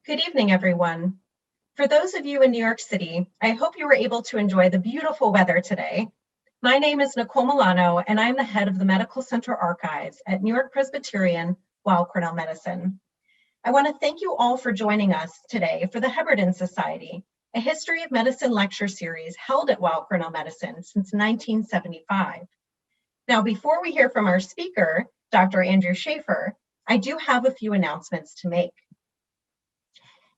Good evening, everyone. For those of you in New York City, I hope you were able to enjoy the beautiful weather today. My name is Nicole Milano, and I'm the head of the Medical Center Archives at New York Presbyterian Weill Cornell Medicine. I want to thank you all for joining us today for the Heberden Society, a History of Medicine lecture series held at Weill Cornell Medicine since 1975. Now, before we hear from our speaker, Dr. Andrew Schafer, I do have a few announcements to make.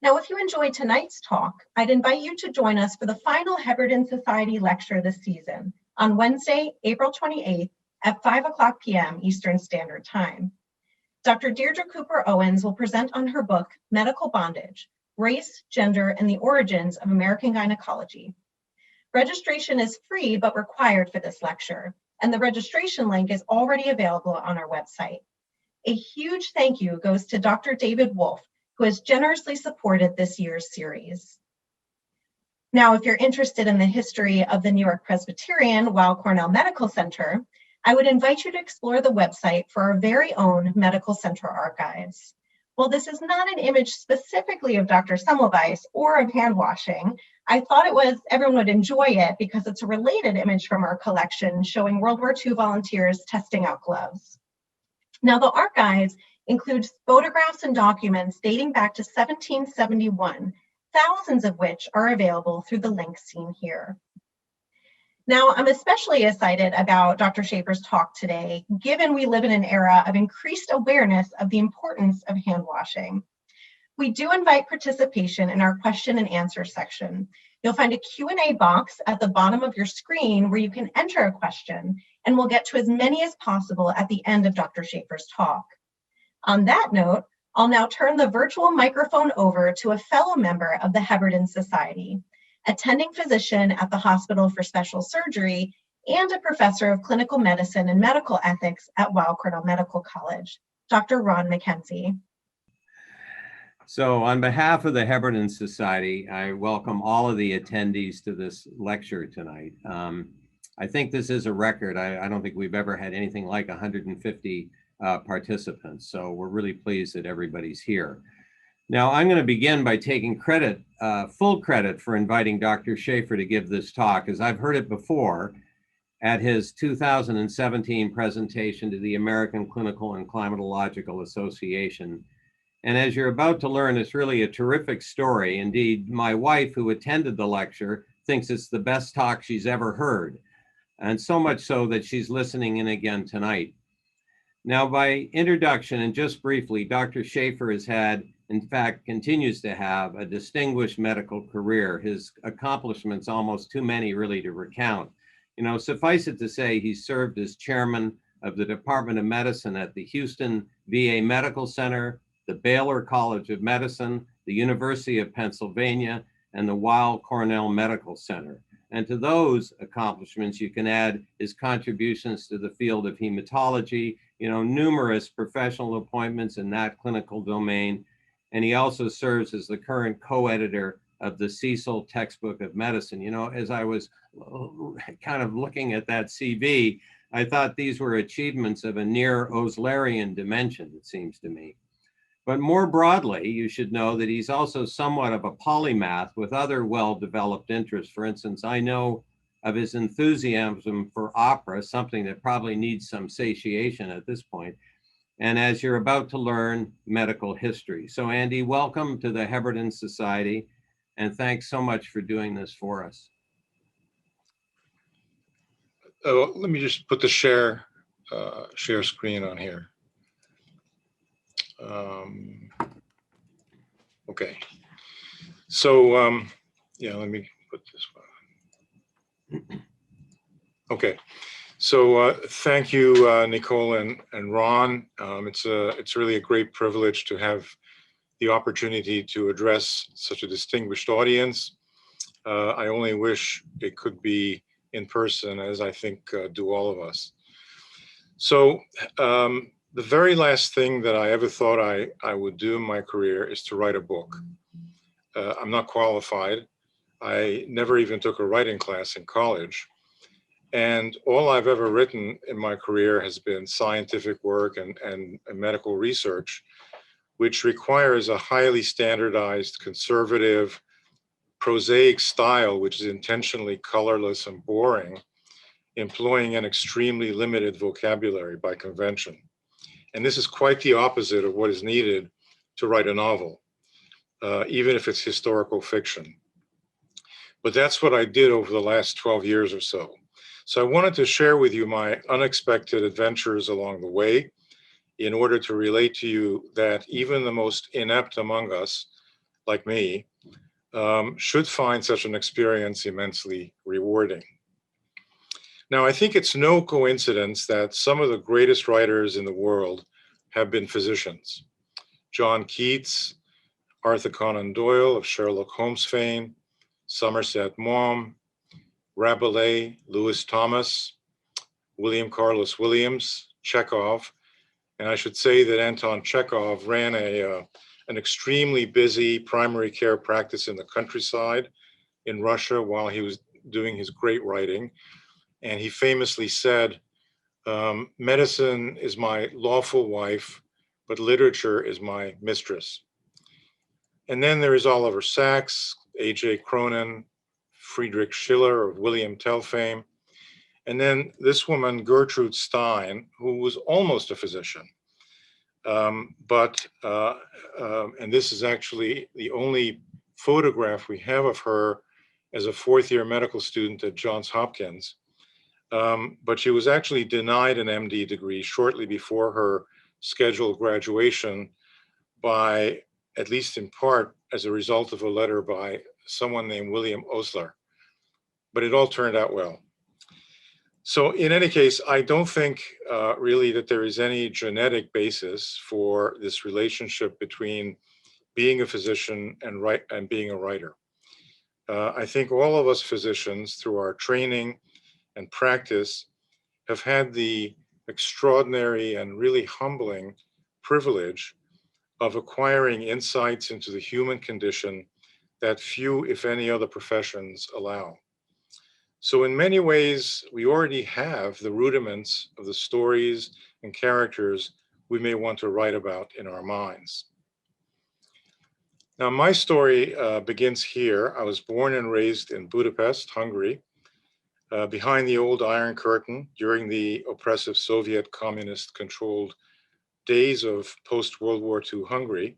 Now, if you enjoyed tonight's talk, I'd invite you to join us for the final Heberden Society lecture this season on Wednesday, April 28th at 5:00 p.m. Eastern Standard Time. Dr. Deirdre Cooper Owens will present on her book, Medical Bondage, Race, Gender, and the Origins of American Gynecology. Registration is free but required for this lecture, and the registration link is already available on our website. A huge thank you goes to Dr. David Wolf, who has generously supported this year's series. Now, if you're interested in the history of the New York Presbyterian Weill Cornell Medical Center, I would invite you to explore the website for our very own Medical Center archives. While this is not an image specifically of Dr. Semmelweis or of hand washing, I thought everyone would enjoy it because it's a related image from our collection showing World War II volunteers testing out gloves. Now, the archives includes photographs and documents dating back to 1771, thousands of which are available through the link seen here. Now, I'm especially excited about Dr. Schafer's talk today, given we live in an era of increased awareness of the importance of hand washing. We do invite participation in our question and answer section. You'll find a Q&A box at the bottom of your screen where you can enter a question, and we'll get to as many as possible at the end of Dr. Schafer's talk. On that note, I'll now turn the virtual microphone over to a fellow member of the Heberden Society, attending physician at the Hospital for Special Surgery, and a professor of clinical medicine and medical ethics at Weill Cornell Medical College, Dr. Ron McKenzie. So on behalf of the Heberden Society, I welcome all of the attendees to this lecture tonight. I think this is a record. I don't think we've ever had anything like 150 participants. So we're really pleased that everybody's here. Now I'm going to begin by taking credit, full credit for inviting Dr. Schafer to give this talk, as I've heard it before at his 2017 presentation to the American Clinical and Climatological Association. And as you're about to learn, it's really a terrific story. Indeed, my wife, who attended the lecture, thinks it's the best talk she's ever heard. And so much so that she's listening in again tonight. Now, by introduction and just briefly, Dr. Schafer has had, in fact, continues to have a distinguished medical career. His accomplishments, almost too many really to recount. You know, suffice it to say, he served as chairman of the Department of Medicine at the Houston VA Medical Center, the Baylor College of Medicine, the University of Pennsylvania, and the Weill Cornell Medical Center. And to those accomplishments, you can add his contributions to the field of hematology, you know, numerous professional appointments in that clinical domain. And he also serves as the current co-editor of the Cecil Textbook of Medicine. You know, as I was kind of looking at that CV, I thought these were achievements of a near Oslerian dimension, it seems to me. But more broadly, you should know that he's also somewhat of a polymath with other well-developed interests. For instance, I know of his enthusiasm for opera, something that probably needs some satiation at this point. And as you're about to learn, medical history. So Andy, welcome to the Heberden Society, and thanks so much for doing this for us. Let me just put the share screen on here. Okay, so yeah, let me put this one. Okay, so thank you, Nicole and Ron. It's really a great privilege to have the opportunity to address such a distinguished audience. I only wish it could be in person, as I think do all of us. So the very last thing that I ever thought I would do in my career is to write a book. I'm not qualified. I never even took a writing class in college. And all I've ever written in my career has been scientific work and medical research. which requires a highly standardized, conservative, prosaic style, which is intentionally colorless and boring, employing an extremely limited vocabulary by convention. And this is quite the opposite of what is needed to write a novel, even if it's historical fiction. But that's what I did over the last 12 years or so. So I wanted to share with you my unexpected adventures along the way in order to relate to you that even the most inept among us, like me, should find such an experience immensely rewarding. Now, I think it's no coincidence that some of the greatest writers in the world have been physicians. John Keats, Arthur Conan Doyle of Sherlock Holmes fame, Somerset Maugham, Rabelais, Lewis Thomas, William Carlos Williams, Chekhov, and I should say that Anton Chekhov ran an extremely busy primary care practice in the countryside in Russia while he was doing his great writing. And he famously said, medicine is my lawful wife, but literature is my mistress. And then there is Oliver Sacks, A.J. Cronin, Friedrich Schiller of William Tell fame. And then this woman, Gertrude Stein, who was almost a physician. And this is actually the only photograph we have of her as a fourth-year medical student at Johns Hopkins. But she was actually denied an MD degree shortly before her scheduled graduation by, at least in part, as a result of a letter by someone named William Osler. But it all turned out well. So in any case, I don't think really that there is any genetic basis for this relationship between being a physician and being a writer. I think all of us physicians, through our training and practice, have had the extraordinary and really humbling privilege of acquiring insights into the human condition that few, if any, other professions allow. So in many ways, we already have the rudiments of the stories and characters we may want to write about in our minds. Now, my story begins here. I was born and raised in Budapest, Hungary, behind the old Iron Curtain during the oppressive Soviet communist-controlled days of post-World War II Hungary.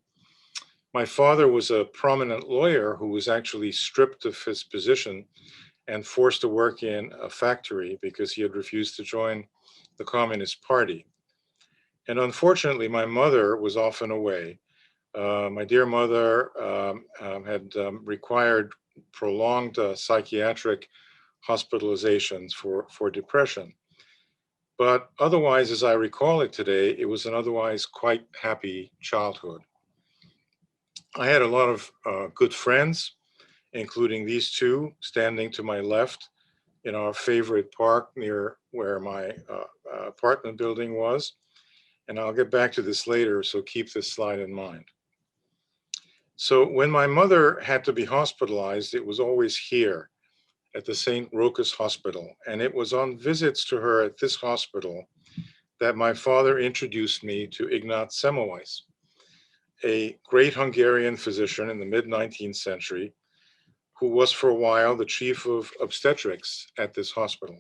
My father was a prominent lawyer who was actually stripped of his position and forced to work in a factory because he had refused to join the Communist Party. And unfortunately, my mother was often away. My dear mother had required prolonged psychiatric hospitalizations for depression. But otherwise, as I recall it today, it was an otherwise quite happy childhood. I had a lot of good friends, including these two standing to my left in our favorite park near where my apartment building was. And I'll get back to this later, so keep this slide in mind. So when my mother had to be hospitalized, it was always here at the St. Rochus Hospital. And it was on visits to her at this hospital that my father introduced me to Ignaz Semmelweis, a great Hungarian physician in the mid-19th century, who was for a while the chief of obstetrics at this hospital.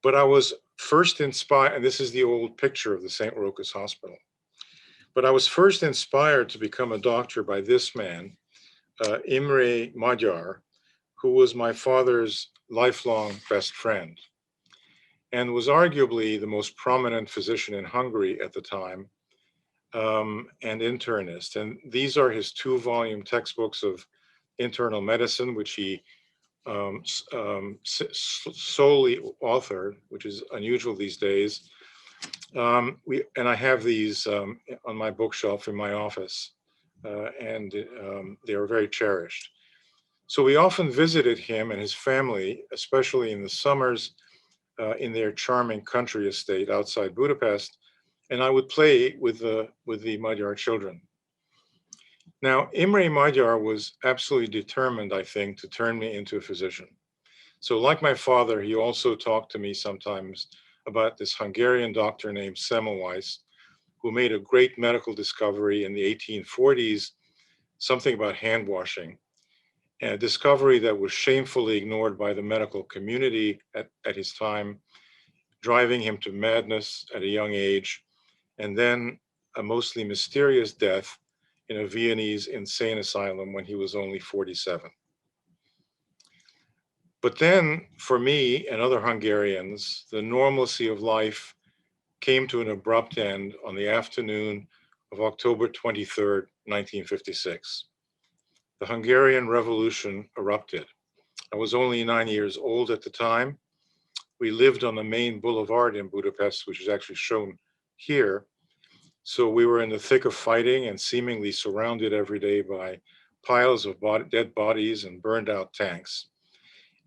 But I was first inspired, and this is the old picture of the St. Rochus Hospital, but I was first inspired to become a doctor by this man, Imre Magyar, who was my father's lifelong best friend and was arguably the most prominent physician in Hungary at the time, and internist. And these are his 2-volume textbooks of internal medicine, which he solely authored, which is unusual these days. And I have these on my bookshelf in my office, and they are very cherished. So we often visited him and his family, especially in the summers, in their charming country estate outside Budapest, and I would play with the Magyar children. Now, Imre Magyar was absolutely determined, I think, to turn me into a physician. So like my father, he also talked to me sometimes about this Hungarian doctor named Semmelweis, who made a great medical discovery in the 1840s, something about hand washing, and a discovery that was shamefully ignored by the medical community at his time, driving him to madness at a young age, and then a mostly mysterious death in a Viennese insane asylum when he was only 47. But then, for me and other Hungarians, the normalcy of life came to an abrupt end on the afternoon of October 23rd, 1956. The Hungarian Revolution erupted. I was only 9 years old at the time. We lived on the main boulevard in Budapest, which is actually shown here. So we were in the thick of fighting and seemingly surrounded every day by piles of dead bodies and burned out tanks.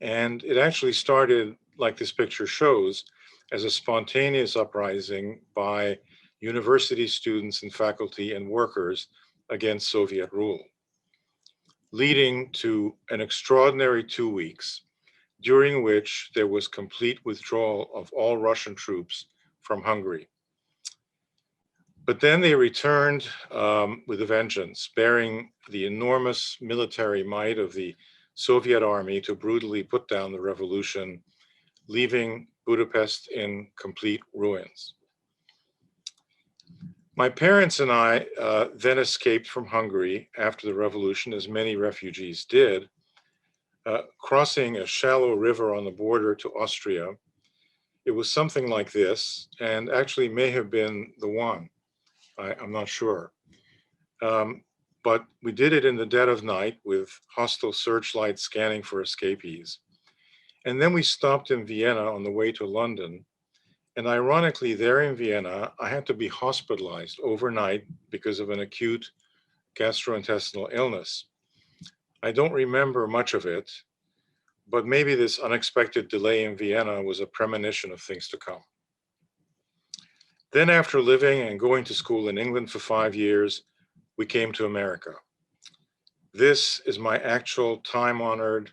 And it actually started, like this picture shows, as a spontaneous uprising by university students and faculty and workers against Soviet rule, leading to an extraordinary 2 weeks, during which there was complete withdrawal of all Russian troops from Hungary. But then they returned with a vengeance, bearing the enormous military might of the Soviet army to brutally put down the revolution, leaving Budapest in complete ruins. My parents and I then escaped from Hungary after the revolution, as many refugees did, crossing a shallow river on the border to Austria. It was something like this, and actually may have been the one. I'm not sure. But we did it in the dead of night with hostile searchlights scanning for escapees. And then we stopped in Vienna on the way to London. And ironically, there in Vienna, I had to be hospitalized overnight because of an acute gastrointestinal illness. I don't remember much of it, but maybe this unexpected delay in Vienna was a premonition of things to come. Then after living and going to school in England for 5 years, we came to America. This is my actual time-honored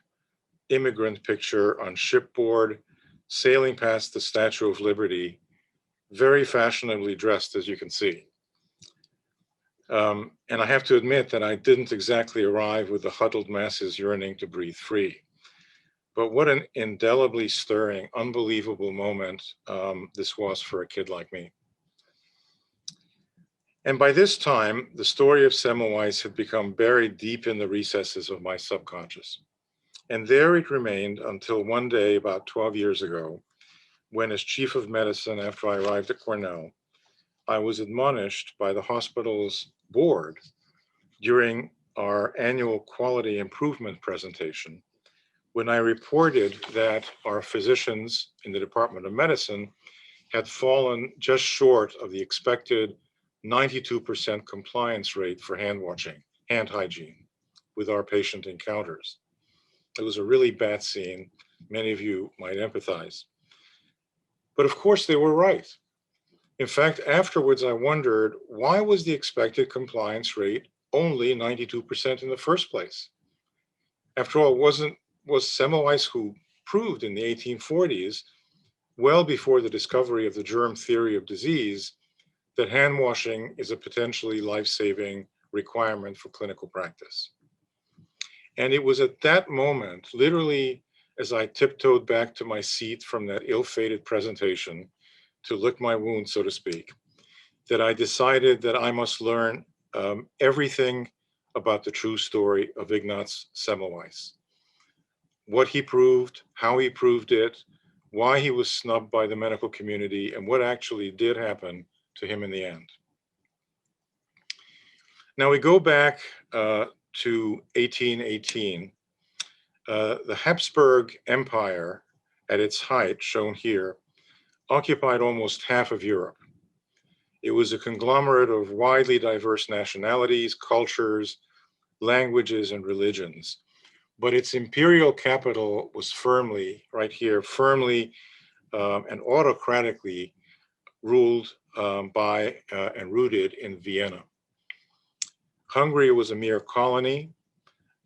immigrant picture on shipboard, sailing past the Statue of Liberty, very fashionably dressed, as you can see. And I have to admit that I didn't exactly arrive with the huddled masses yearning to breathe free. But what an indelibly stirring, unbelievable moment this was for a kid like me. And by this time, the story of Semmelweis had become buried deep in the recesses of my subconscious. And there it remained until one day about 12 years ago, when as chief of medicine after I arrived at Cornell, I was admonished by the hospital's board during our annual quality improvement presentation, when I reported that our physicians in the Department of Medicine had fallen just short of the expected 92% compliance rate for hand washing, hand hygiene, with our patient encounters. It was a really bad scene. Many of you might empathize. But of course they were right. In fact, afterwards I wondered, why was the expected compliance rate only 92% in the first place? After all, was Semmelweis who proved in the 1840s, well before the discovery of the germ theory of disease, that hand washing is a potentially life-saving requirement for clinical practice. And it was at that moment, literally as I tiptoed back to my seat from that ill-fated presentation to lick my wound, so to speak, that I decided that I must learn everything about the true story of Ignaz Semmelweis. What he proved, how he proved it, why he was snubbed by the medical community, and what actually did happen to him in the end. Now we go back to 1818. The Habsburg Empire, at its height, shown here, occupied almost half of Europe. It was a conglomerate of widely diverse nationalities, cultures, languages, and religions. But its imperial capital was firmly, right here, firmly and autocratically ruled by and rooted in Vienna. Hungary was a mere colony.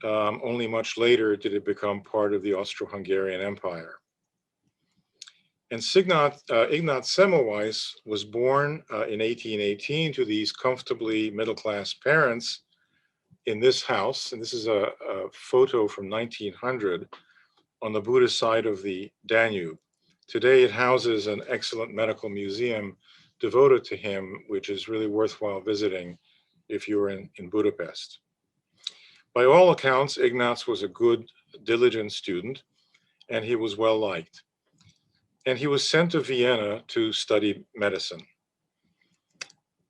Only much later did it become part of the Austro-Hungarian Empire. And Ignaz Semmelweis was born in 1818 to these comfortably middle-class parents in this house. And this is a photo from 1900 on the Buddhist side of the Danube. Today it houses an excellent medical museum devoted to him, which is really worthwhile visiting if you're in Budapest. By all accounts, Ignaz was a good, diligent student, and he was well liked. And he was sent to Vienna to study medicine.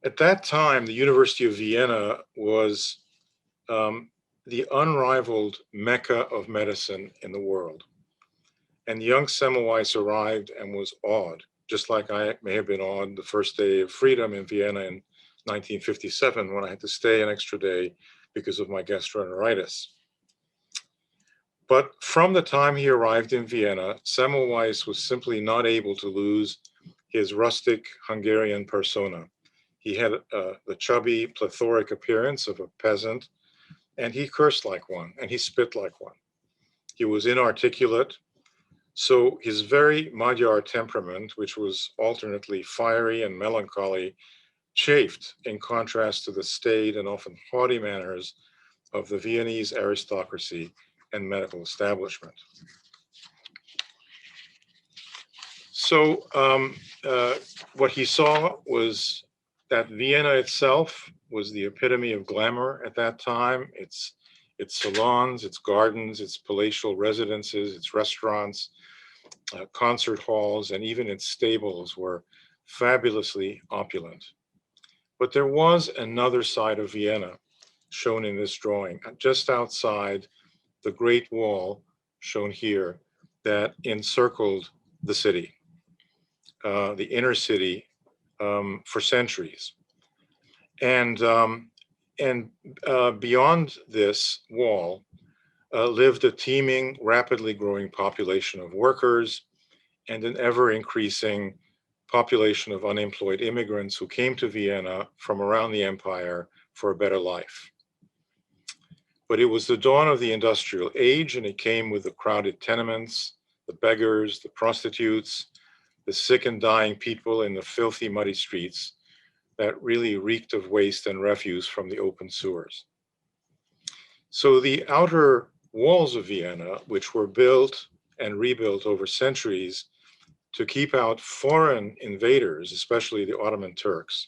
At that time, the University of Vienna was the unrivaled mecca of medicine in the world. And young Semmelweis arrived and was awed, just like I may have been awed the first day of freedom in Vienna in 1957 when I had to stay an extra day because of my gastroenteritis. But from the time he arrived in Vienna, Semmelweis was simply not able to lose his rustic Hungarian persona. He had the chubby, plethoric appearance of a peasant, and he cursed like one, and he spit like one. He was inarticulate, so his very Magyar temperament, which was alternately fiery and melancholy, chafed in contrast to the staid and often haughty manners of the Viennese aristocracy and medical establishment. So what he saw was that Vienna itself was the epitome of glamour at that time. Its salons, its gardens, its palatial residences, its restaurants, concert halls, and even its stables were fabulously opulent. But there was another side of Vienna shown in this drawing, just outside the Great Wall shown here that encircled the city, the inner city, for centuries. And beyond this wall lived a teeming, rapidly growing population of workers and an ever-increasing population of unemployed immigrants who came to Vienna from around the empire for a better life. But it was the dawn of the industrial age, and it came with the crowded tenements, the beggars, the prostitutes, the sick and dying people in the filthy, muddy streets that really reeked of waste and refuse from the open sewers. So the outer walls of Vienna, which were built and rebuilt over centuries to keep out foreign invaders, especially the Ottoman Turks,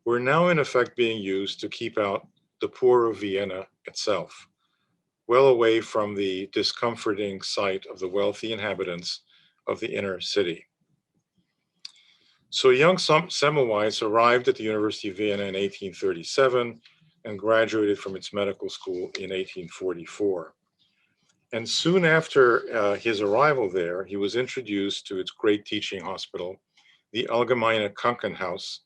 were now in effect being used to keep out the poor of Vienna itself, well away from the discomforting sight of the wealthy inhabitants of the inner city. So young Semmelweis arrived at the University of Vienna in 1837 and graduated from its medical school in 1844. And soon after his arrival there, he was introduced to its great teaching hospital, the Allgemeine Krankenhaus,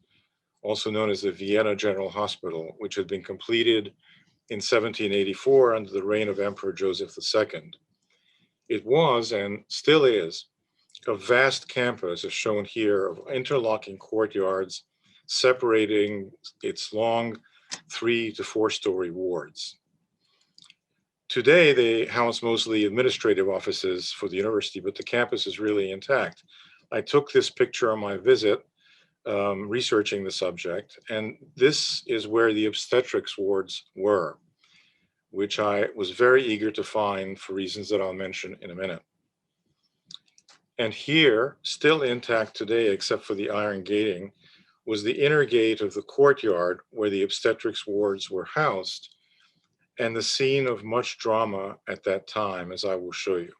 also known as the Vienna General Hospital, which had been completed in 1784 under the reign of Emperor Joseph II. It was, and still is, a vast campus, as shown here, of interlocking courtyards separating its long 3 to 4 story wards. Today, they house mostly administrative offices for the university, but the campus is really intact. I took this picture on my visit, researching the subject, and this is where the obstetrics wards were, which I was very eager to find for reasons that I'll mention in a minute. And here, still intact today, except for the iron gating, was the inner gate of the courtyard where the obstetrics wards were housed, and the scene of much drama at that time, as I will show you.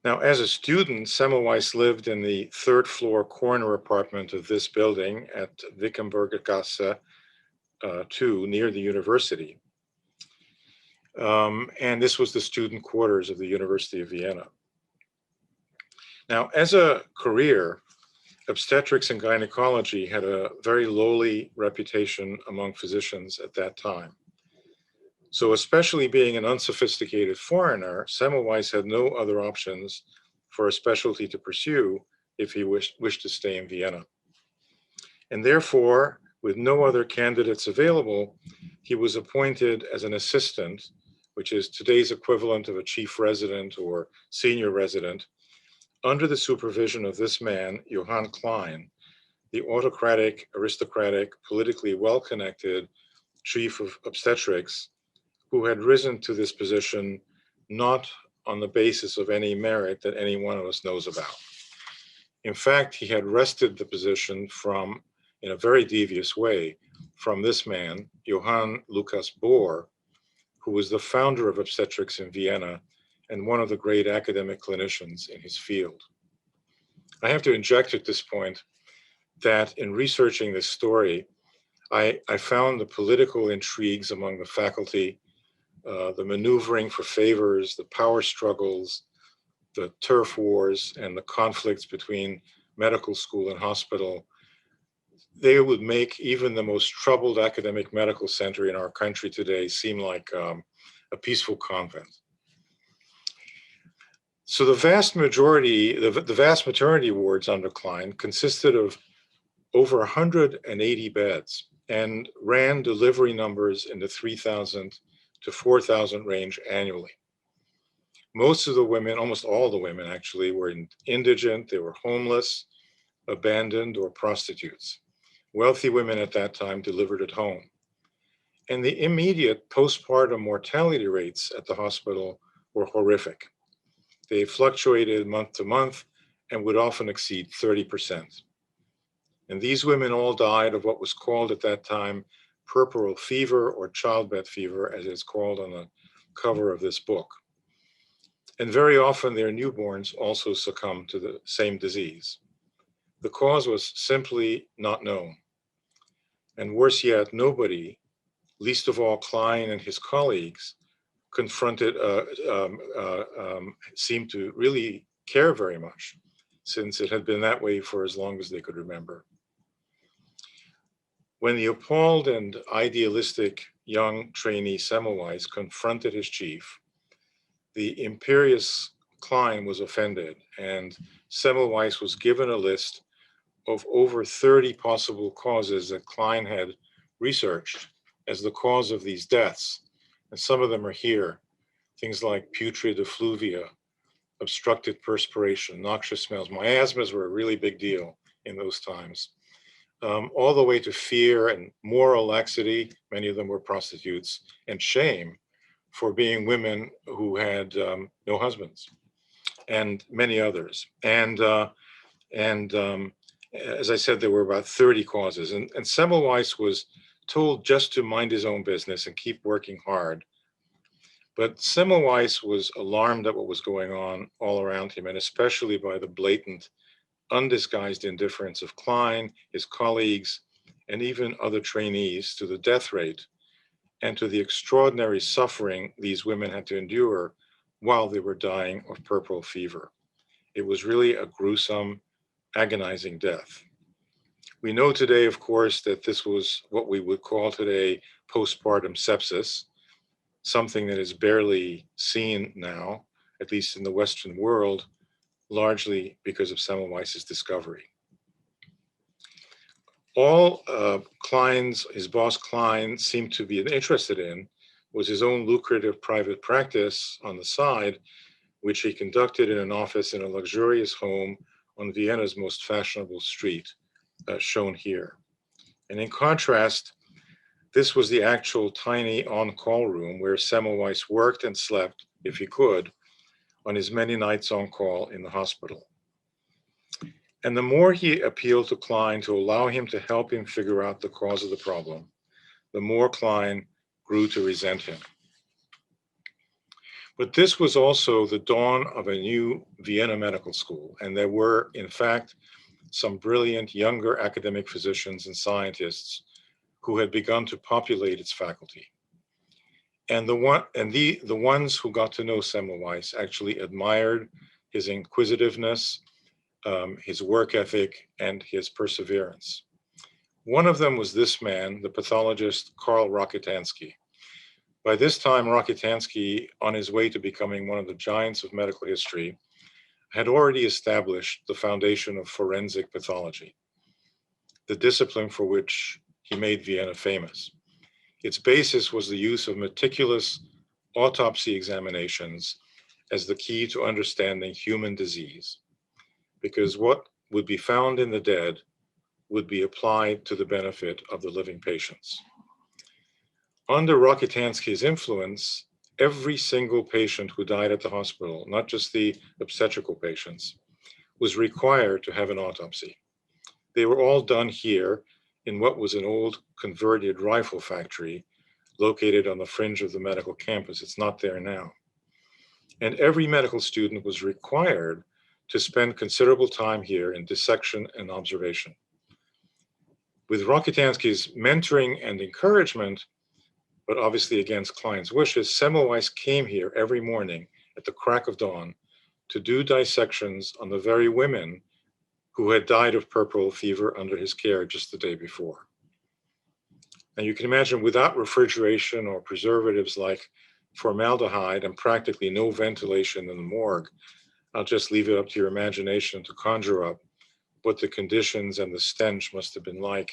Now, as a student, Semmelweis lived in the 3rd floor corner apartment of this building at Wickenburger Gasse 2, near the university. And this was the student quarters of the University of Vienna. Now, as a career, obstetrics and gynecology had a very lowly reputation among physicians at that time. So especially being an unsophisticated foreigner, Semmelweis had no other options for a specialty to pursue if he wished to stay in Vienna. And therefore, with no other candidates available, he was appointed as an assistant, which is today's equivalent of a chief resident or senior resident, under the supervision of this man, Johann Klein, the autocratic, aristocratic, politically well-connected chief of obstetrics, who had risen to this position not on the basis of any merit that any one of us knows about. In fact, he had wrested the position from, in a very devious way, from this man, Johann Lucas Bohr, who was the founder of obstetrics in Vienna and one of the great academic clinicians in his field. I have to inject at this point that in researching this story, I found the political intrigues among the faculty, the maneuvering for favors, the power struggles, the turf wars, and the conflicts between medical school and hospital. They would make even the most troubled academic medical center in our country today seem like a peaceful convent. So the vast majority, the vast maternity wards under Klein consisted of over 180 beds and ran delivery numbers in the 3,000 to 4,000 range annually. Most of the women, almost all the women actually, were indigent, they were homeless, abandoned, or prostitutes. Wealthy women at that time delivered at home. And the immediate postpartum mortality rates at the hospital were horrific. They fluctuated month to month and would often exceed 30%. And these women all died of what was called at that time puerperal fever, or childbed fever, as it's called on the cover of this book. And very often their newborns also succumbed to the same disease. The cause was simply not known. And worse yet, nobody, least of all Klein and his colleagues, seemed to really care very much, since it had been that way for as long as they could remember. When the appalled and idealistic young trainee Semmelweis confronted his chief, the imperious Klein was offended, and Semmelweis was given a list of over 30 possible causes that Klein had researched as the cause of these deaths. And some of them are here. Things like putrid effluvia, obstructed perspiration, noxious smells. Miasmas were a really big deal in those times. All the way to fear and moral laxity, many of them were prostitutes, and shame for being women who had no husbands, and many others. And as I said, there were about 30 causes. And Semmelweis was told just to mind his own business and keep working hard. But Semmelweis was alarmed at what was going on all around him, and especially by the blatant, undisguised indifference of Klein, his colleagues, and even other trainees to the death rate and to the extraordinary suffering these women had to endure while they were dying of puerperal fever. It was really a gruesome, agonizing death. We know today, of course, that this was what we would call today postpartum sepsis, something that is barely seen now, at least in the Western world, largely because of Semmelweis's discovery. All his boss Klein seemed to be interested in was his own lucrative private practice on the side, which he conducted in an office in a luxurious home on Vienna's most fashionable street, shown here. And in contrast, this was the actual tiny on-call room where Semmelweis worked and slept, if he could, on his many nights on call in the hospital. And the more he appealed to Klein to allow him to help him figure out the cause of the problem, the more Klein grew to resent him. But this was also the dawn of a new Vienna medical school, and there were, in fact, some brilliant younger academic physicians and scientists who had begun to populate its faculty. And the ones who got to know Semmelweis actually admired his inquisitiveness, his work ethic, and his perseverance. One of them was this man, the pathologist Karl Rokitansky. By this time, Rokitansky, on his way to becoming one of the giants of medical history, had already established the foundation of forensic pathology, the discipline for which he made Vienna famous. Its basis was the use of meticulous autopsy examinations as the key to understanding human disease. because what would be found in the dead would be applied to the benefit of the living patients. Under Rokitansky's influence, every single patient who died at the hospital, not just the obstetrical patients, was required to have an autopsy. They were all done here in what was an old converted rifle factory located on the fringe of the medical campus. It's not there now. And every medical student was required to spend considerable time here in dissection and observation. With Rokitansky's mentoring and encouragement, but obviously against Klein's wishes, Semmelweis came here every morning at the crack of dawn to do dissections on the very women who had died of puerperal fever under his care just the day before. And you can imagine, without refrigeration or preservatives like formaldehyde and practically no ventilation in the morgue, I'll just leave it up to your imagination to conjure up what the conditions and the stench must have been like,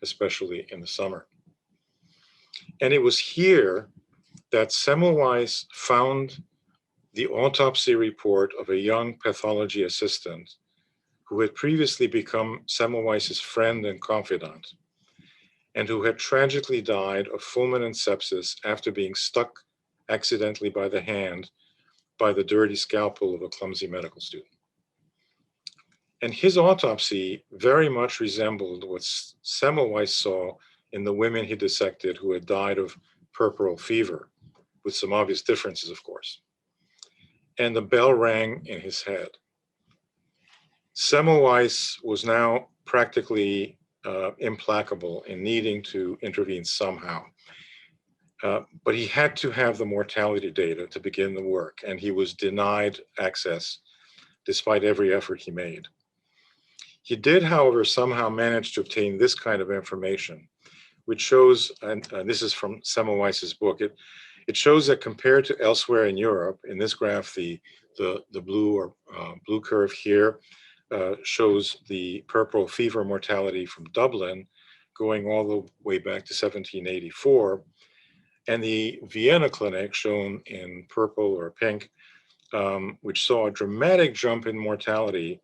especially in the summer. And it was here that Semmelweis found the autopsy report of a young pathology assistant who had previously become Semmelweis's friend and confidant, and who had tragically died of fulminant sepsis after being stuck accidentally by the hand by the dirty scalpel of a clumsy medical student. And his autopsy very much resembled what Semmelweis saw in the women he dissected who had died of puerperal fever, with some obvious differences, of course. And the bell rang in his head. Semmelweis was now practically implacable in needing to intervene somehow. But he had to have the mortality data to begin the work, and he was denied access despite every effort he made. He did, however, somehow manage to obtain this kind of information, which shows, and this is from Semmelweis's book, it shows that compared to elsewhere in Europe, in this graph, the blue curve here shows the puerperal fever mortality from Dublin going all the way back to 1784. And the Vienna clinic, shown in purple or pink, which saw a dramatic jump in mortality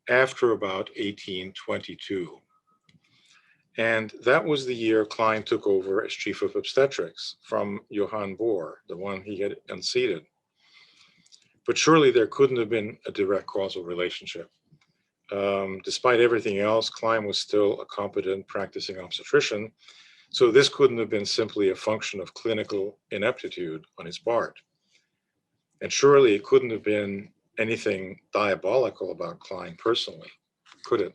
after about 1822. And that was the year Klein took over as chief of obstetrics from Johann Bohr, the one he had unseated. But surely there couldn't have been a direct causal relationship. Despite everything else, Klein was still a competent practicing obstetrician, so this couldn't have been simply a function of clinical ineptitude on his part. And surely it couldn't have been anything diabolical about Klein personally, could it?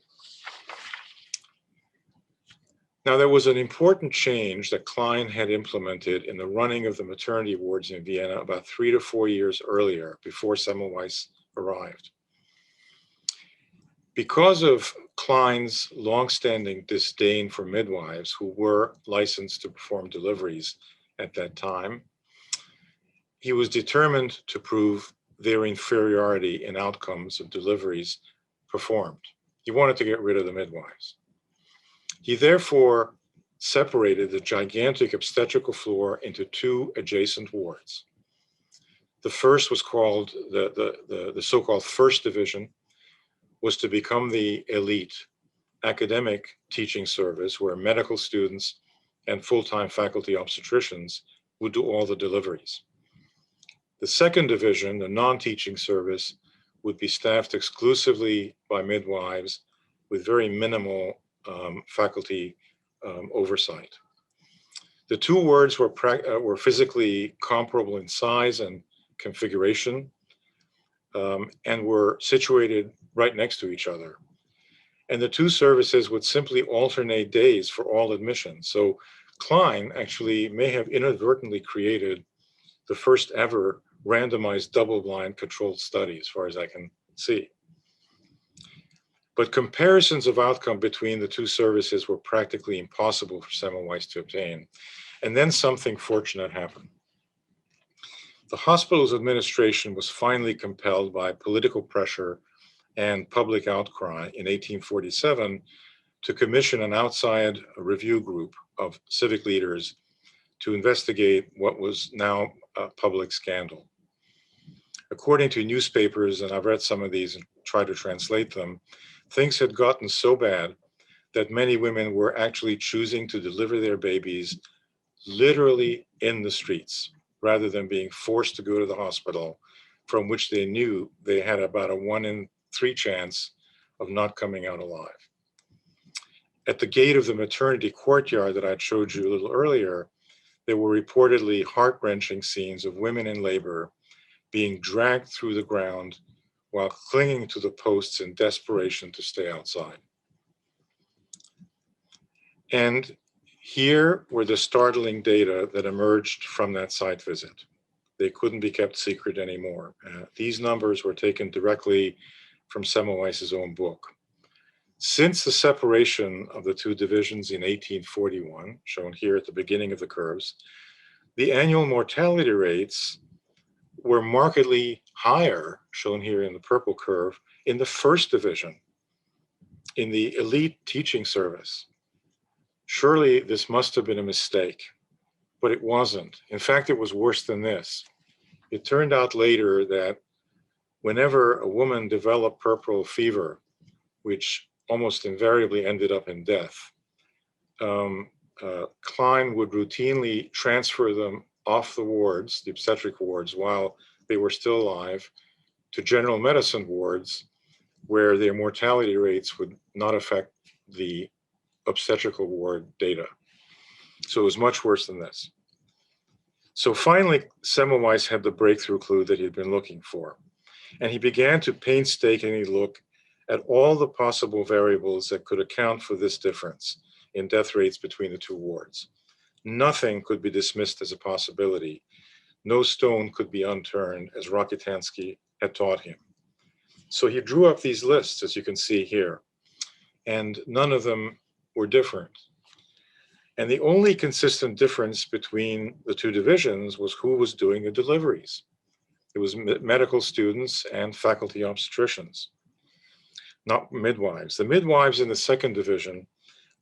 Now, there was an important change that Klein had implemented in the running of the maternity wards in Vienna about 3 to 4 years earlier, before Semmelweis arrived. Because of Klein's longstanding disdain for midwives who were licensed to perform deliveries at that time, he was determined to prove their inferiority in outcomes of deliveries performed. He wanted to get rid of the midwives. He therefore separated the gigantic obstetrical floor into 2 adjacent wards. The first was called, the so-called First Division, was to become the elite academic teaching service where medical students and full-time faculty obstetricians would do all the deliveries. The second division, the non-teaching service, would be staffed exclusively by midwives with very minimal faculty oversight. The 2 wards were physically comparable in size and configuration and were situated right next to each other. And the 2 services would simply alternate days for all admissions. So Klein actually may have inadvertently created the first ever randomized double-blind controlled study, as far as I can see. But comparisons of outcome between the 2 services were practically impossible for Semmelweis to obtain. And then something fortunate happened. The hospital's administration was finally compelled by political pressure and public outcry in 1847 to commission an outside review group of civic leaders to investigate what was now a public scandal. According to newspapers, and I've read some of these and tried to translate them, things had gotten so bad that many women were actually choosing to deliver their babies literally in the streets, rather than being forced to go to the hospital, from which they knew they had about a 1 in 3 chance of not coming out alive. At the gate of the maternity courtyard that I showed you a little earlier, there were reportedly heart-wrenching scenes of women in labor being dragged through the ground while clinging to the posts in desperation to stay outside. And here were the startling data that emerged from that site visit. They couldn't be kept secret anymore. These numbers were taken directly from Semmelweis's own book. Since the separation of the two divisions in 1841, shown here at the beginning of the curves, the annual mortality rates were markedly higher, shown here in the purple curve, in the first division, in the elite teaching service. Surely this must have been a mistake, but it wasn't. In fact, it was worse than this. It turned out later that whenever a woman developed puerperal fever, which almost invariably ended up in death, Klein would routinely transfer them off the wards, the obstetric wards, while they were still alive, to general medicine wards, where their mortality rates would not affect the obstetrical ward data. So it was much worse than this. So finally, Semmelweis had the breakthrough clue that he'd been looking for. And he began to painstakingly look at all the possible variables that could account for this difference in death rates between the two wards. Nothing could be dismissed as a possibility. No stone could be unturned, as Rokitansky had taught him. So he drew up these lists, as you can see here, and none of them were different. And the only consistent difference between the two divisions was who was doing the deliveries. It was medical students and faculty obstetricians, not midwives. The midwives in the second division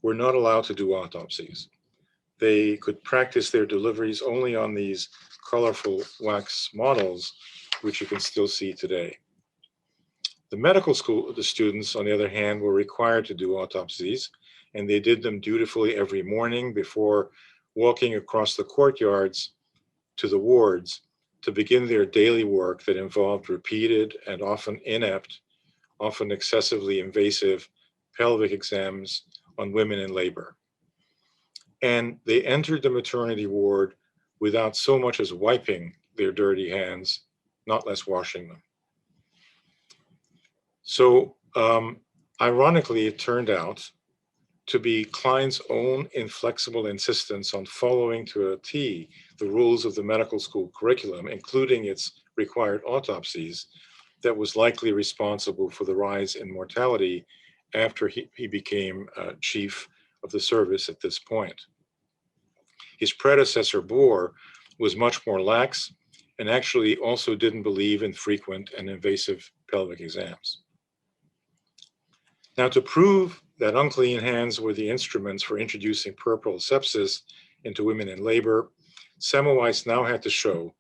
were not allowed to do autopsies. They could practice their deliveries only on these colorful wax models, which you can still see today. The medical school, the students, on the other hand, were required to do autopsies, and they did them dutifully every morning before walking across the courtyards to the wards to begin their daily work that involved repeated and often inept, often excessively invasive pelvic exams on women in labor. And they entered the maternity ward without so much as wiping their dirty hands, not less washing them. So ironically, it turned out to be Klein's own inflexible insistence on following to a T the rules of the medical school curriculum, including its required autopsies, that was likely responsible for the rise in mortality after he became chief of the service at this point. His predecessor, Bohr, was much more lax and actually also didn't believe in frequent and invasive pelvic exams. Now, to prove that unclean hands were the instruments for introducing puerperal sepsis into women in labor, Semmelweis now had to show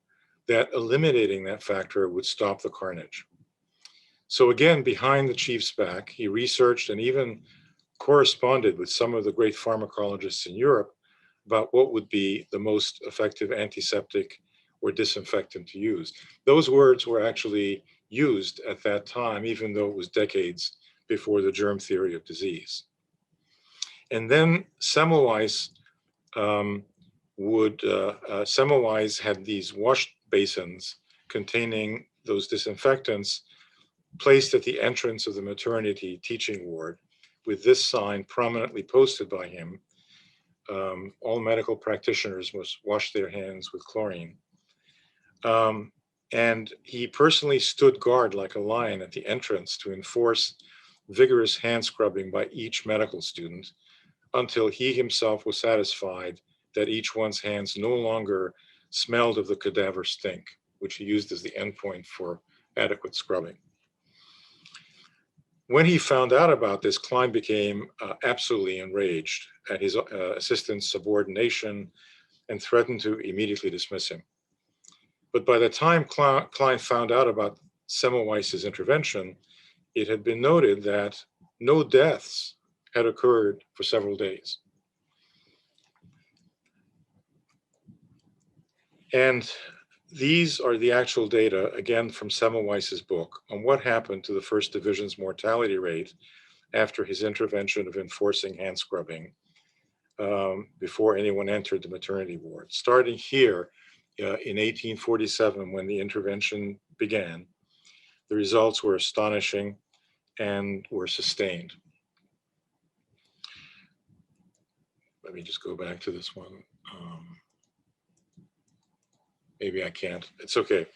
that eliminating that factor would stop the carnage. So again, behind the chief's back, he researched and even corresponded with some of the great pharmacologists in Europe about what would be the most effective antiseptic or disinfectant to use. Those words were actually used at that time, even though it was decades before the germ theory of disease. And then Semmelweis Semmelweis had these wash basins containing those disinfectants placed at the entrance of the maternity teaching ward with this sign prominently posted by him: all medical practitioners must wash their hands with chlorine. And he personally stood guard like a lion at the entrance to enforce vigorous hand scrubbing by each medical student until he himself was satisfied that each one's hands no longer smelled of the cadaver stink, which he used as the endpoint for adequate scrubbing. When he found out about this, Klein became absolutely enraged at his assistant's subordination and threatened to immediately dismiss him. But by the time Klein found out about Semmelweis's intervention, it had been noted that no deaths had occurred for several days. And these are the actual data, again, from Semmelweis's book on what happened to the First Division's mortality rate after his intervention of enforcing hand scrubbing before anyone entered the maternity ward. Starting here in 1847, when the intervention began, the results were astonishing and were sustained. Let me just go back to this one. Maybe I can't. It's okay.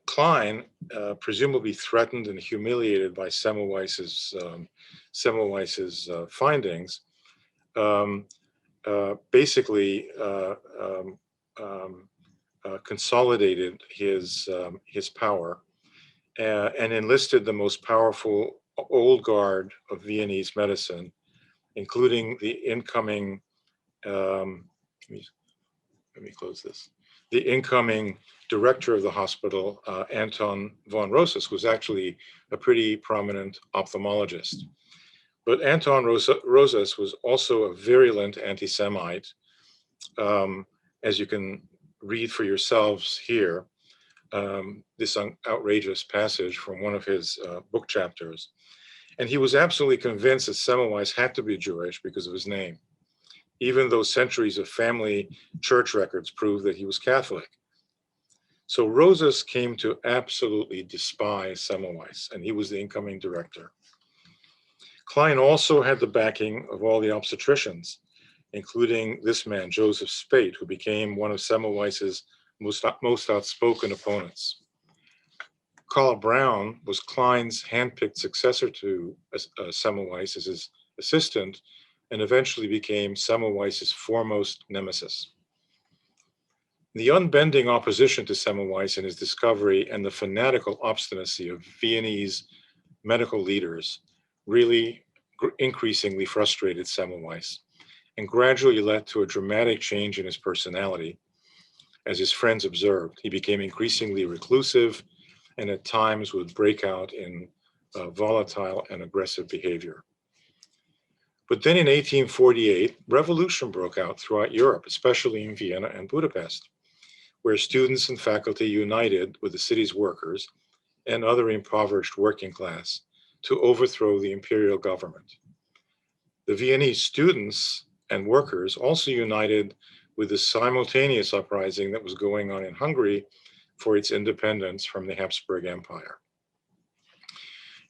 Klein, presumably threatened and humiliated by Semmelweis's findings, basically consolidated his power and enlisted the most powerful old guard of Viennese medicine, including the incoming. Let me close this. The incoming director of the hospital, Anton von Rosas, was actually a pretty prominent ophthalmologist. But Anton Rosas was also a virulent anti-Semite, as you can read for yourselves here, this outrageous passage from one of his book chapters. And he was absolutely convinced that Semmelweis had to be Jewish because of his name, even though centuries of family church records prove that he was Catholic. So Rosas came to absolutely despise Semmelweis, and he was the incoming director. Klein also had the backing of all the obstetricians, including this man, Joseph Spate, who became one of Semmelweis's most outspoken opponents. Karl Braun was Klein's handpicked successor to Semmelweis as his assistant, and eventually became Semmelweis's foremost nemesis. The unbending opposition to Semmelweis and his discovery and the fanatical obstinacy of Viennese medical leaders really increasingly frustrated Semmelweis and gradually led to a dramatic change in his personality. As his friends observed, he became increasingly reclusive and at times would break out in volatile and aggressive behavior. But then in 1848, revolution broke out throughout Europe, especially in Vienna and Budapest, where students and faculty united with the city's workers and other impoverished working class to overthrow the imperial government. The Viennese students and workers also united with the simultaneous uprising that was going on in Hungary for its independence from the Habsburg Empire.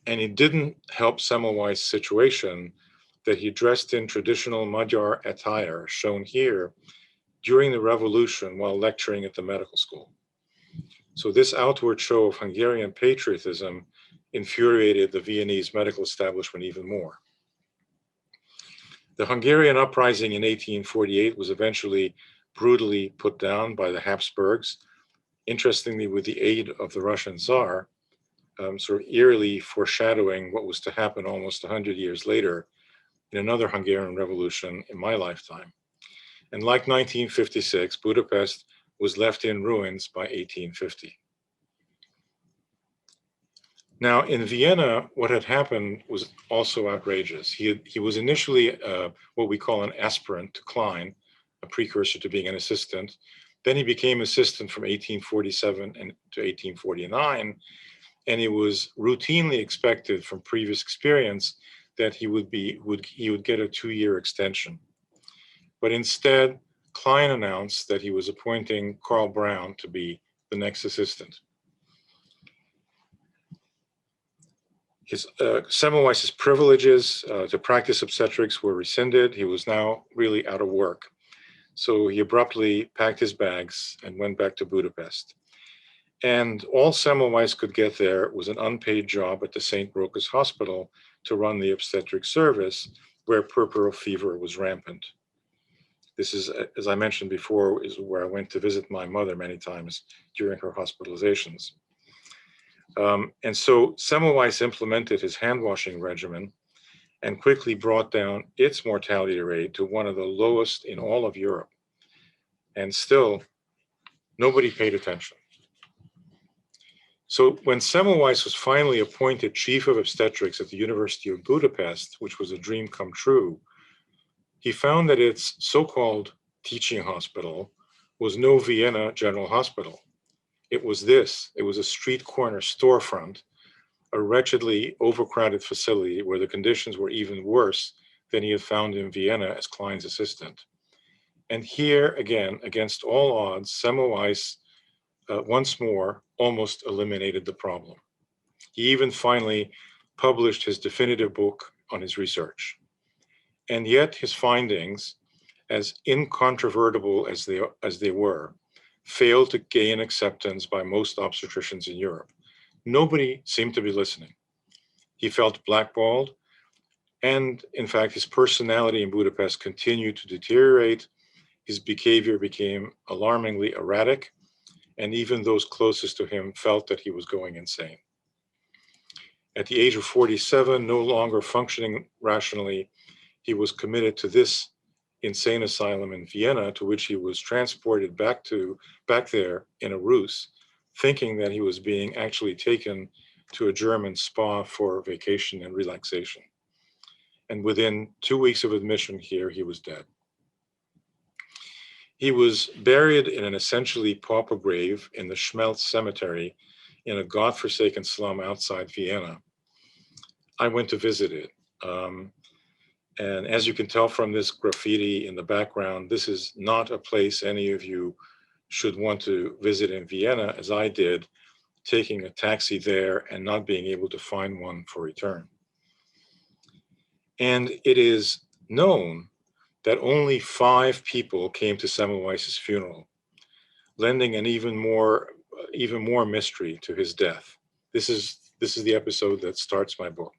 And it didn't help Semmelweis' situation that he dressed in traditional Magyar attire, shown here, during the revolution while lecturing at the medical school. So this outward show of Hungarian patriotism infuriated the Viennese medical establishment even more. The Hungarian uprising in 1848 was eventually brutally put down by the Habsburgs, interestingly with the aid of the Russian Tsar, sort of eerily foreshadowing what was to happen almost 100 years later in another Hungarian revolution in my lifetime. And like 1956, Budapest was left in ruins by 1850. Now in Vienna, what had happened was also outrageous. He was initially what we call an aspirant to Klein, a precursor to being an assistant. Then he became assistant from 1847 to 1849, and it was routinely expected from previous experience that he would get a 2-year extension. But instead, Klein announced that he was appointing Karl Braun to be the next assistant. Semmelweis's privileges to practice obstetrics were rescinded. He was now really out of work. So he abruptly packed his bags and went back to Budapest. And all Semmelweis could get there was an unpaid job at the St. Rochus Hospital to run the obstetric service, where puerperal fever was rampant. This is, as I mentioned before, is where I went to visit my mother many times during her hospitalizations. And so Semmelweis implemented his hand washing regimen and quickly brought down its mortality rate to one of the lowest in all of Europe. and still nobody paid attention. So when Semmelweis was finally appointed chief of obstetrics at the University of Budapest, which was a dream come true, he found that its so-called teaching hospital was no Vienna General Hospital. It was this. It was a street corner storefront, a wretchedly overcrowded facility where the conditions were even worse than he had found in Vienna as Klein's assistant. And here again, against all odds, Semmelweis once more almost eliminated the problem. He even finally published his definitive book on his research. And yet his findings, as incontrovertible as they were, failed to gain acceptance by most obstetricians in Europe. Nobody seemed to be listening. He felt blackballed, and in fact, his personality in Budapest continued to deteriorate. His behavior became alarmingly erratic, and even those closest to him felt that he was going insane. At the age of 47, no longer functioning rationally, he was committed to this insane asylum in Vienna, to which he was transported back there in a ruse, thinking that he was being actually taken to a German spa for vacation and relaxation. And within 2 weeks of admission here, he was dead. He was buried in an essentially pauper grave in the Schmelz cemetery in a godforsaken slum outside Vienna. I went to visit it. And as you can tell from this graffiti in the background, this is not a place any of you should want to visit in Vienna, as I did, taking a taxi there and not being able to find one for return. And it is known that only 5 people came to Semmelweis's funeral, lending an even more mystery to his death. This is the episode that starts my book.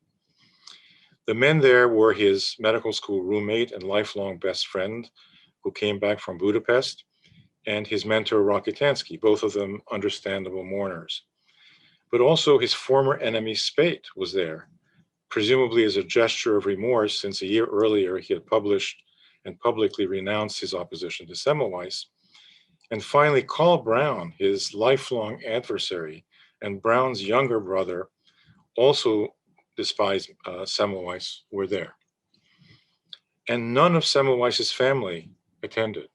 The men there were his medical school roommate and lifelong best friend, who came back from Budapest, and his mentor, Rakitansky, both of them understandable mourners. But also his former enemy, Spate, was there, presumably as a gesture of remorse, since a year earlier he had published and publicly renounced his opposition to Semmelweis. And finally, Carl Brown, his lifelong adversary, and Brown's younger brother, also despised Semmelweis, were there. And none of Semmelweis's family attended.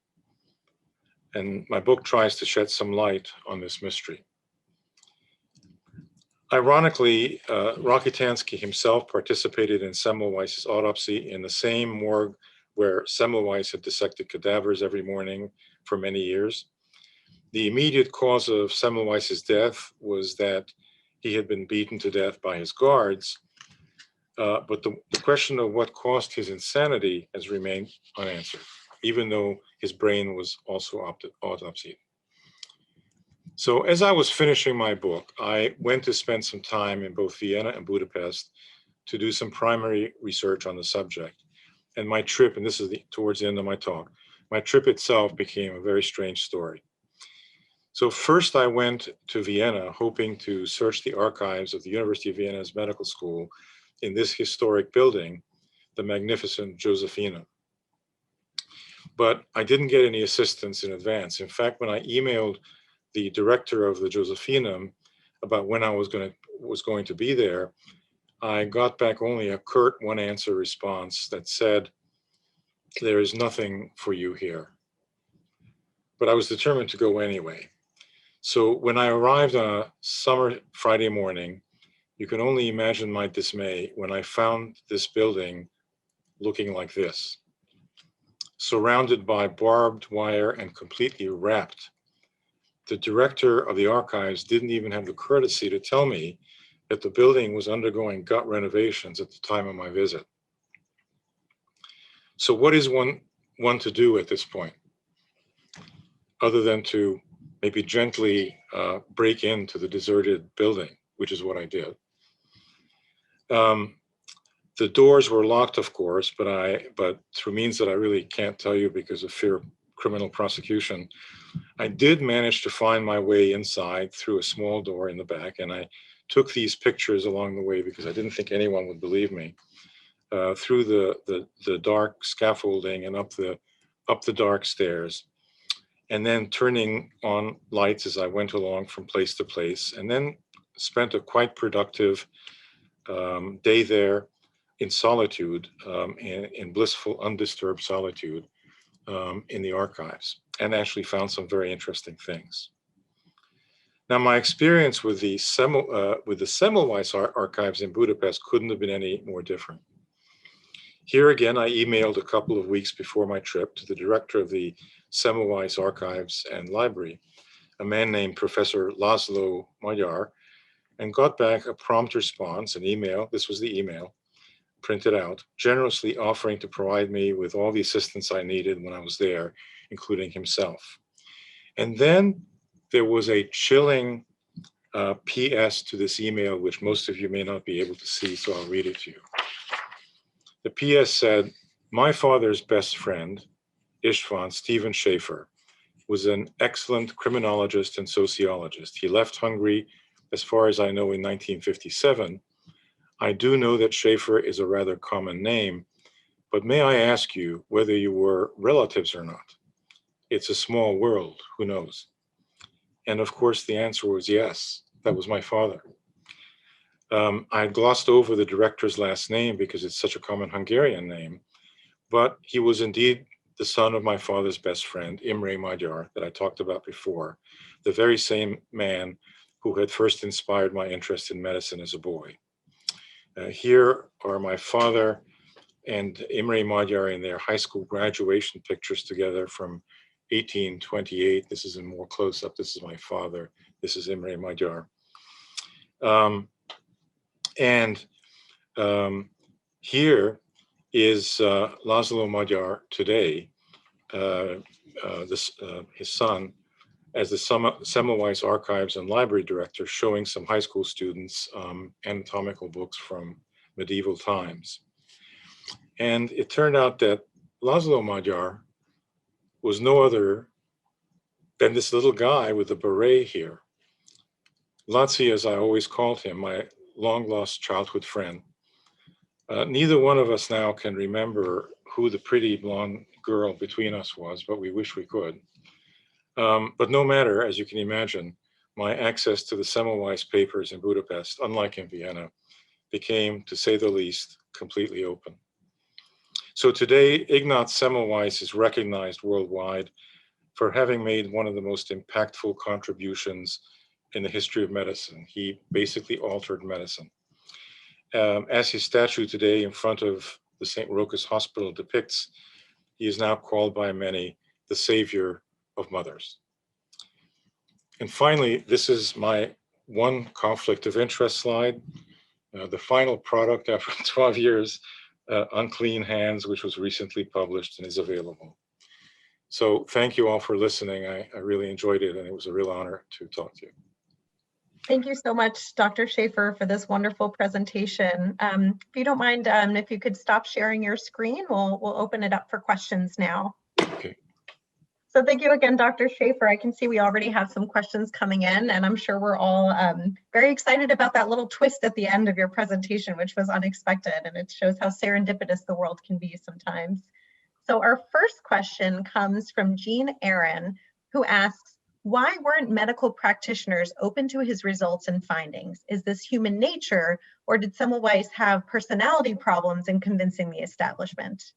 And my book tries to shed some light on this mystery. Ironically, Rakitansky himself participated in Semmelweis's autopsy in the same morgue where Semmelweis had dissected cadavers every morning for many years. The immediate cause of Semmelweis's death was that he had been beaten to death by his guards, but the question of what caused his insanity has remained unanswered, even though his brain was also autopsied. So as I was finishing my book, I went to spend some time in both Vienna and Budapest to do some primary research on the subject. And my trip, and this is towards the end of my talk, my trip itself became a very strange story. So first I went to Vienna, hoping to search the archives of the University of Vienna's medical school in this historic building, the magnificent Josefina. But I didn't get any assistance in advance. In fact, when I emailed the director of the Josephinum about when I was going to be there, I got back only a curt one-answer response that said, "There is nothing for you here." But I was determined to go anyway. So when I arrived on a summer Friday morning, you can only imagine my dismay when I found this building looking like this, surrounded by barbed wire and completely wrapped. The director of the archives didn't even have the courtesy to tell me that the building was undergoing gut renovations at the time of my visit. So what is one to do at this point, other than to maybe gently break into the deserted building, which is what I did. The doors were locked, of course, but through means that I really can't tell you because of fear of criminal prosecution, I did manage to find my way inside through a small door in the back, and I took these pictures along the way because I didn't think anyone would believe me, through the dark scaffolding and up the dark stairs. and then turning on lights as I went along from place to place, and then spent a quite productive day there in solitude, in blissful, undisturbed solitude in the archives, and actually found some very interesting things. Now, my experience with the Semmelweis archives in Budapest couldn't have been any more different. Here again, I emailed a couple of weeks before my trip to the director of the Semmelweis Archives and Library, a man named Professor Laszlo Magyar, and got back a prompt response, an email, this was the email, printed out, generously offering to provide me with all the assistance I needed when I was there, including himself. And then there was a chilling PS to this email, which most of you may not be able to see, so I'll read it to you. The PS said, "My father's best friend, István Stephen Schafer, was an excellent criminologist and sociologist. He left Hungary, as far as I know, in 1957. I do know that Schafer is a rather common name, but may I ask you whether you were relatives or not? It's a small world, who knows?" And of course, the answer was yes, that was my father. I had glossed over the director's last name because it's such a common Hungarian name, but he was indeed the son of my father's best friend, Imre Magyar, that I talked about before, the very same man who had first inspired my interest in medicine as a boy. Here are my father and Imre Magyar in their high school graduation pictures together from 1828. This is in more close-up. This is my father. This is Imre Magyar. Here is Laszlo Magyar today, his son, as the Semmelweis Archives and Library Director, showing some high school students anatomical books from medieval times. And it turned out that Laszlo Magyar was no other than this little guy with the beret here. Laci, as I always called him, my long-lost childhood friend. Neither one of us now can remember who the pretty blonde girl between us was, but we wish we could. But no matter, as you can imagine, my access to the Semmelweis papers in Budapest, unlike in Vienna, became, to say the least, completely open. So today, Ignaz Semmelweis is recognized worldwide for having made one of the most impactful contributions in the history of medicine. He basically altered medicine. As his statue today in front of the St. Rochus Hospital depicts, he is now called by many the savior of mothers. And finally, this is my one conflict of interest slide, the final product after 12 years, Unclean Hands, which was recently published and is available. So thank you all for listening. I really enjoyed it, and it was a real honor to talk to you. Thank you so much, Dr. Schafer, for this wonderful presentation. If you don't mind, if you could stop sharing your screen, we'll open it up for questions now. Okay. So thank you again, Dr. Schafer. I can see we already have some questions coming in, and I'm sure we're all very excited about that little twist at the end of your presentation, which was unexpected, and it shows how serendipitous the world can be sometimes. So our first question comes from Jean Aaron, who asks, why weren't medical practitioners open to his results and findings? Is this human nature, or did Semmelweis have personality problems in convincing the establishment?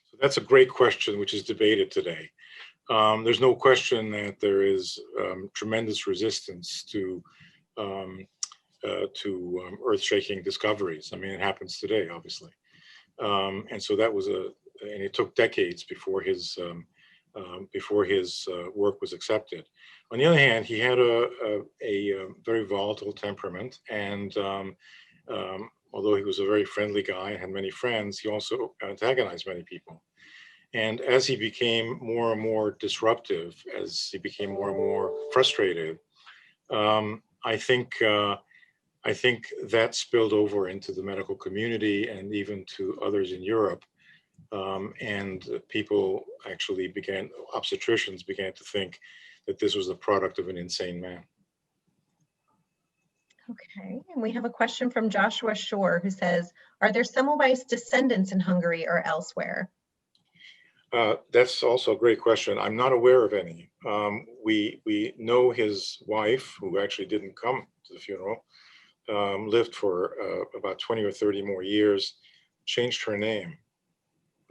So that's a great question, which is debated today. There's no question that there is tremendous resistance to earth-shaking discoveries. I mean, it happens today, obviously. And so that was and it took decades before his work was accepted. On the other hand, he had a very volatile temperament, and although he was a very friendly guy and had many friends, he also antagonized many people. And as he became more and more disruptive, as he became more and more frustrated, I think that spilled over into the medical community and even to others in Europe. And people actually obstetricians began to think that this was the product of an insane man. Okay, and we have a question from Joshua Shore, who says, are there Semmelweis descendants in Hungary or elsewhere? That's also a great question. I'm not aware of any. We know his wife, who actually didn't come to the funeral, lived for about 20 or 30 more years, changed her name.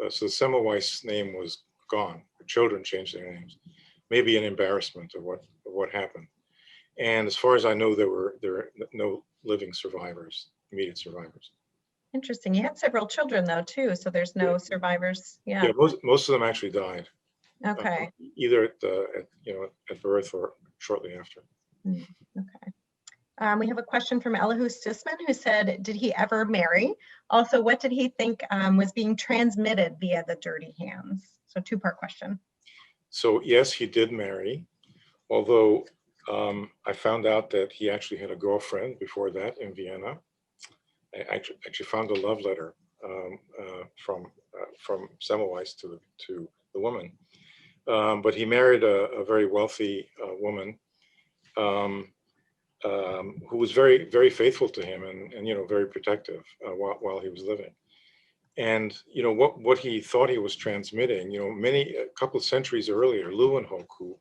So the Semmelweis name was gone. Her children changed their names. Maybe an embarrassment of what happened. And as far as I know, there are no living survivors, immediate survivors. Interesting. You had several children though too, so there's no survivors. Yeah. Yeah, most of them actually died. Okay. Either at birth or shortly after. Okay. We have a question from Elihu Sisman, who said, did he ever marry? Also, what did he think was being transmitted via the dirty hands? So two-part question. So yes, he did marry, although I found out that he actually had a girlfriend before that in Vienna. I actually found a love letter from Semmelweis to the woman. But he married a very wealthy woman who was very, very faithful to him and very protective while he was living. And what he thought he was transmitting, a couple of centuries earlier, Leeuwenhoek, who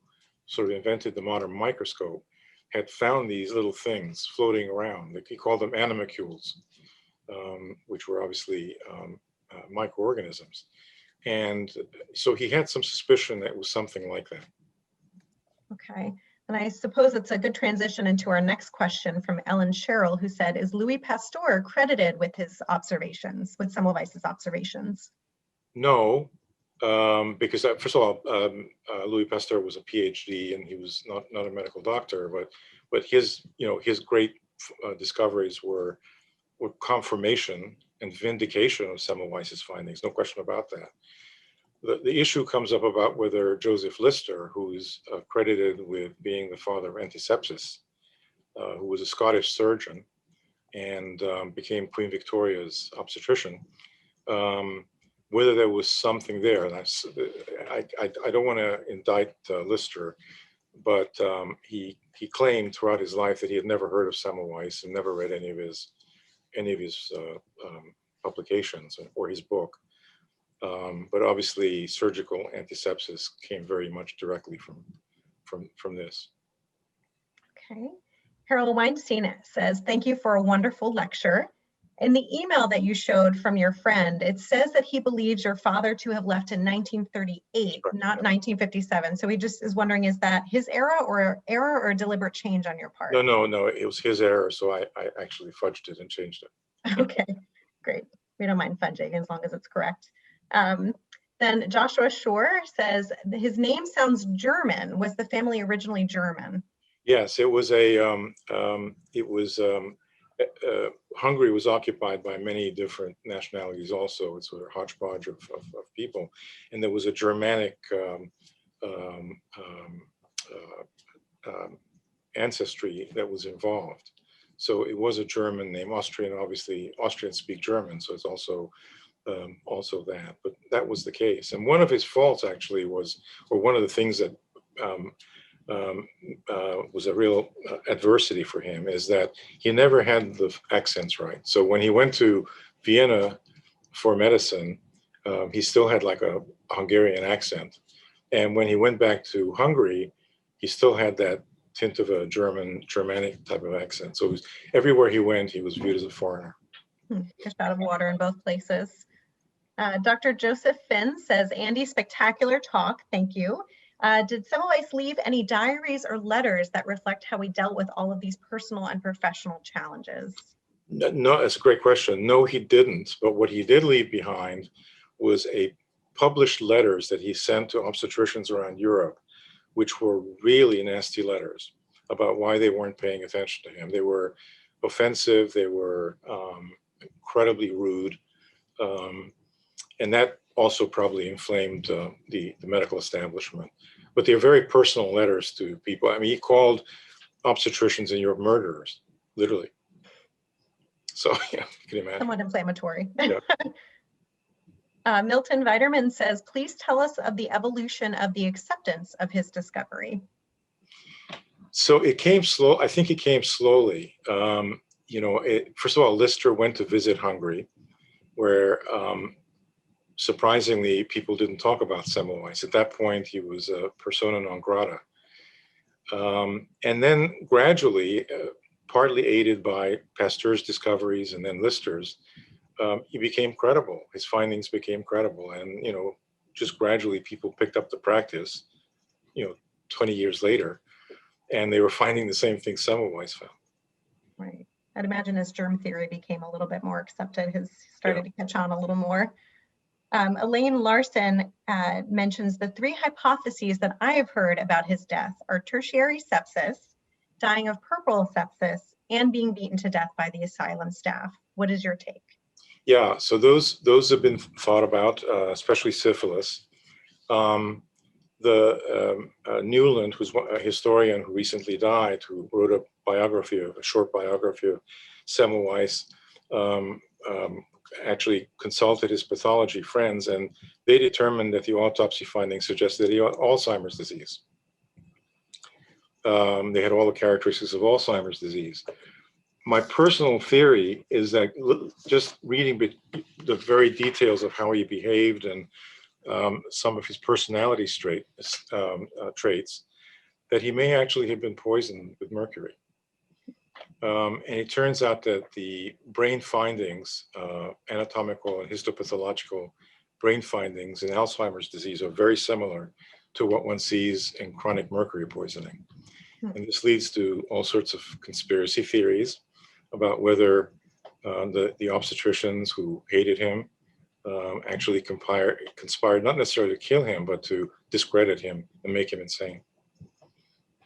sort of invented the modern microscope, had found these little things floating around. He called them animalcules, which were obviously microorganisms. And so he had some suspicion that it was something like that. Okay. And I suppose it's a good transition into our next question from Ellen Sherrill, who said, is Louis Pasteur credited with his observations, with Semmelweis's observations? No, because first of all, Louis Pasteur was a PhD and he was not a medical doctor, but his great discoveries were confirmation and vindication of Semmelweis's findings, no question about that. The issue comes up about whether Joseph Lister, who is credited with being the father of Antisepsis, who was a Scottish surgeon and became Queen Victoria's obstetrician, whether there was something there. And I don't want to indict Lister, but he claimed throughout his life that he had never heard of Semmelweis and never read any of his publications or his book. But obviously, surgical antisepsis came very much directly from this. Okay. Harold Weinstein says, thank you for a wonderful lecture. In the email that you showed from your friend, it says that he believes your father to have left in 1938, not 1957. So he just is wondering, is that his error or a deliberate change on your part? No, it was his error. So I actually fudged it and changed it. Okay, great. We don't mind fudging as long as it's correct. Then Joshua Shore says, his name sounds German. Was the family originally German? Yes, it was Hungary was occupied by many different nationalities also. It's a hodgepodge of people. And there was a Germanic ancestry that was involved. So it was a German name. Obviously Austrians speak German, so it's also that, but that was the case. And one of his faults actually was, or one of the things that was a real adversity for him, is that he never had the accents right. So when he went to Vienna for medicine, he still had like a Hungarian accent. And when he went back to Hungary, he still had that tint of a Germanic type of accent. So everywhere he went, he was viewed as a foreigner. Fish out of water in both places. Dr. Joseph Finn says, Andy, spectacular talk. Thank you. Did Semmelweis leave any diaries or letters that reflect how he dealt with all of these personal and professional challenges? No, that's a great question. No, he didn't. But what he did leave behind was published letters that he sent to obstetricians around Europe, which were really nasty letters about why they weren't paying attention to him. They were offensive. They were incredibly rude. And that also probably inflamed the medical establishment. But they're very personal letters to people. I mean, he called obstetricians in Europe murderers, literally. So yeah, you can imagine. Somewhat inflammatory. Yeah. Milton Weiderman says, please tell us of the evolution of the acceptance of his discovery. So it came slow. I think it came slowly. First of all, Lister went to visit Hungary, where surprisingly, people didn't talk about Semmelweis. At that point, he was a persona non grata. And then gradually, partly aided by Pasteur's discoveries and then Lister's, he became credible. His findings became credible. And, just gradually people picked up the practice, 20 years later, and they were finding the same thing Semmelweis found. Right. I'd imagine as germ theory became a little bit more accepted, his started to catch on a little more. Elaine Larson mentions the 3 hypotheses that I have heard about his death are tertiary sepsis, dying of puerperal sepsis, and being beaten to death by the asylum staff. What is your take? Yeah, so those have been thought about, especially syphilis. Newland, who's a historian who recently died, who wrote a short biography of Semmelweis, actually consulted his pathology friends, and they determined that the autopsy findings suggested that he had Alzheimer's disease. They had all the characteristics of Alzheimer's disease. My personal theory is that just reading the very details of how he behaved and some of his personality traits, that he may actually have been poisoned with mercury. And it turns out that the brain findings, anatomical and histopathological brain findings in Alzheimer's disease are very similar to what one sees in chronic mercury poisoning. And this leads to all sorts of conspiracy theories about whether the obstetricians who hated him actually conspired not necessarily to kill him, but to discredit him and make him insane.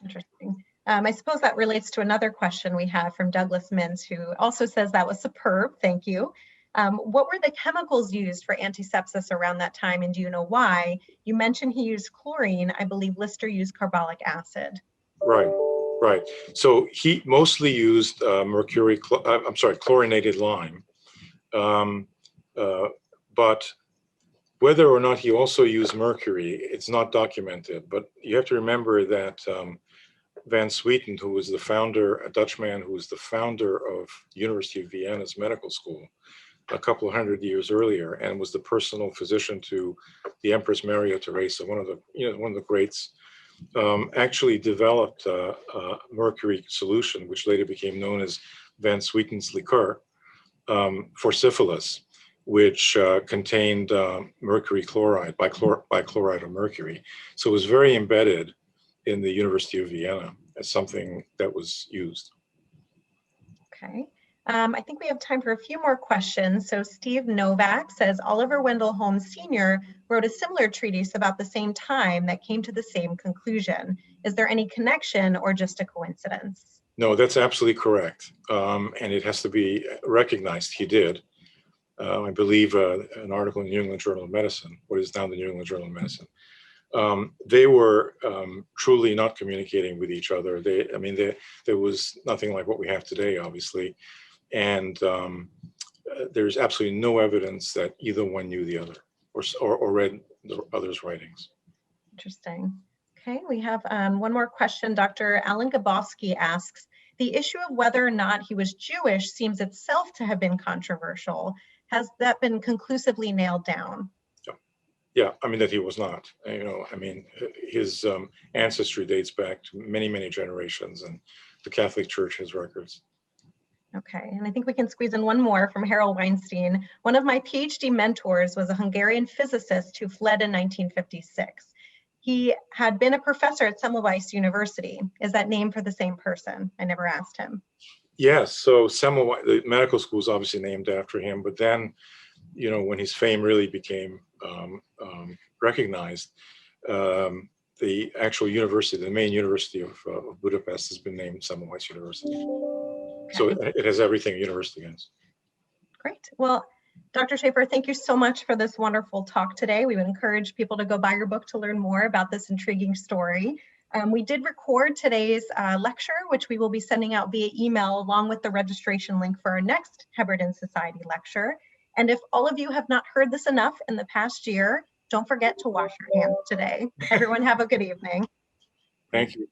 Interesting. I suppose that relates to another question we have from Douglas Mintz, who also says that was superb. Thank you. What were the chemicals used for antisepsis around that time, and do you know why? You mentioned he used chlorine. I believe Lister used carbolic acid. Right. So he mostly used chlorinated lime. But whether or not he also used mercury, it's not documented. But you have to remember that Van Swieten, who was the founder, a Dutchman who was the founder of University of Vienna's medical school a couple of hundred years earlier, and was the personal physician to the Empress Maria Theresa, one of the greats, actually developed a mercury solution, which later became known as Van Swieten's liqueur, for syphilis, which contained mercury chloride, bichloride of mercury. So it was very embedded in the University of Vienna as something that was used. Okay. I think we have time for a few more questions. So Steve Novak says, Oliver Wendell Holmes Sr. wrote a similar treatise about the same time that came to the same conclusion. Is there any connection or just a coincidence? No, that's absolutely correct. And it has to be recognized he did. I believe an article in the New England Journal of Medicine, what is now the New England Journal of Medicine. They were truly not communicating with each other. There was nothing like what we have today, obviously. And there's absolutely no evidence that either one knew the other or read the other's writings. Interesting. Okay, we have one more question. Dr. Alan Gabowski asks, the issue of whether or not he was Jewish seems itself to have been controversial. Has that been conclusively nailed down? Yeah, that he was not. His ancestry dates back to many, many generations, and the Catholic Church has records. Okay, and I think we can squeeze in one more from Harold Weinstein. One of my PhD mentors was a Hungarian physicist who fled in 1956. He had been a professor at Semmelweis University. Is that named for the same person? I never asked him. Yes, so Semmelweis, the medical school is obviously named after him, but then, when his fame really became recognized, the actual university, the main university of Budapest, has been named Semmelweis University. Okay. So it has everything a university has. Great. Well, Dr. Schafer, thank you so much for this wonderful talk today. We would encourage people to go buy your book to learn more about this intriguing story. We did record today's lecture, which we will be sending out via email along with the registration link for our next Heberden Society lecture. And if all of you have not heard this enough in the past year, don't forget to wash your hands today. Everyone have a good evening. Thank you.